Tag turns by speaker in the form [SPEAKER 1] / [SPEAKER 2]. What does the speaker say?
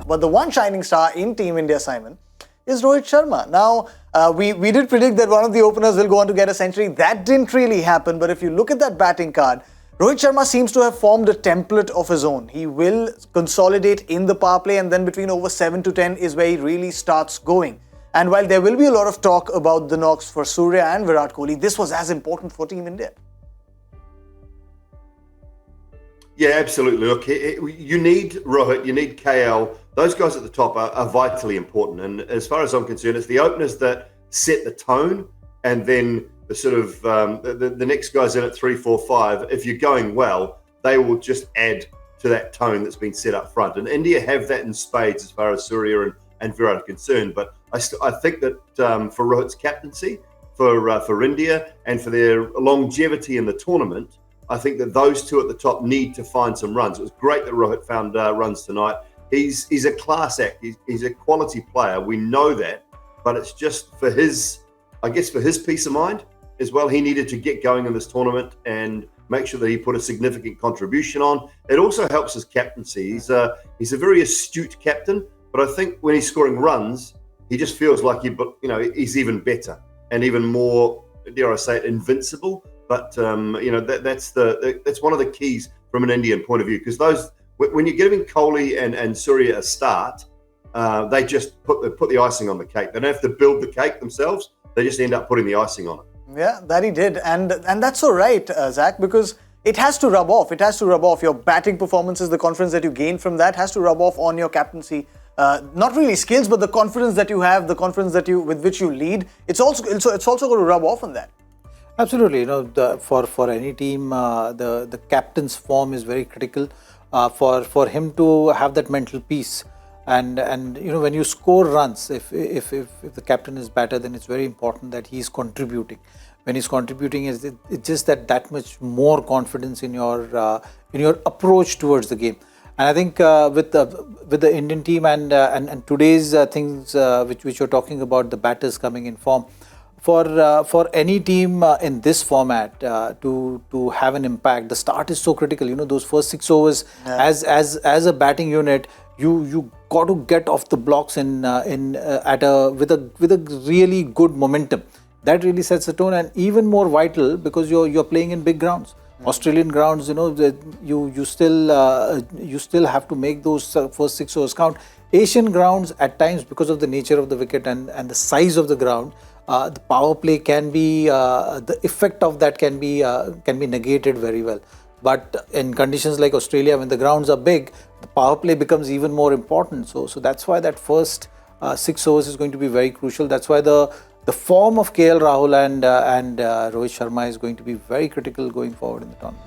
[SPEAKER 1] not. But the one shining star in Team India, Simon, is Rohit Sharma. Now, we did predict that one of the openers will go on to get a century. That didn't really happen. But if you look at that batting card, Rohit Sharma seems to have formed a template of his own. He will consolidate in the power play, and then between over 7 to 10 is where he really starts going. And while there will be a lot of talk about the knocks for Surya and Virat Kohli, this was as important for Team India.
[SPEAKER 2] Yeah, absolutely. Look, you need Rohit, you need KL. Those guys at the top are vitally important. And as far as I'm concerned, it's the openers that set the tone, and then the sort of the next guys in at 3, 4, 5. If you're going well, they will just add to that tone that's been set up front. And India have that in spades as far as Surya and Virat are concerned. But I think that for Rohit's captaincy, for India, and for their longevity in the tournament, I think that those two at the top need to find some runs. It was great that Rohit found runs tonight. He's a class act. He's a quality player. We know that, but it's just for his peace of mind as well. He needed to get going in this tournament and make sure that he put a significant contribution on. It also helps his captaincy. He's a very astute captain, but I think when he's scoring runs, he just feels like he's even better and even more, dare I say it, invincible. But that's one of the keys from an Indian point of view, because when you're giving Kohli and Surya a start, they just put the icing on the cake. They don't have to build the cake themselves. They just end up putting the icing on it.
[SPEAKER 1] Yeah, that he did. And that's so right, Zach, because it has to rub off. It has to rub off. Your batting performances, the confidence that you gain from that has to rub off on your captaincy. Not really skills, but the confidence that you have, the confidence with which you lead. It's also going to rub off on that.
[SPEAKER 3] Absolutely. For any team, the captain's form is very critical. For him to have that mental peace. And when you score runs, if the captain is better, then it's very important that he's contributing. When he's contributing, it's just that much more confidence in your approach towards the game. And I think with the Indian team and today's things which you're talking about, the batters coming in form, for any team in this format to have an impact, the start is so critical. Those first 6 overs, as a batting unit, you got to get off the blocks with a really good momentum. That really sets the tone, and even more vital because you're playing in big grounds. Australian grounds, you still have to make those first 6 overs count. Asian grounds, at times, because of the nature of the wicket and the size of the ground, the power play can be the effect of that can be negated very well. But in conditions like Australia, when the grounds are big, the power play becomes even more important. So that's why that first 6 overs is going to be very crucial. That's why the form of KL Rahul and Rohit Sharma is going to be very critical going forward in the tournament.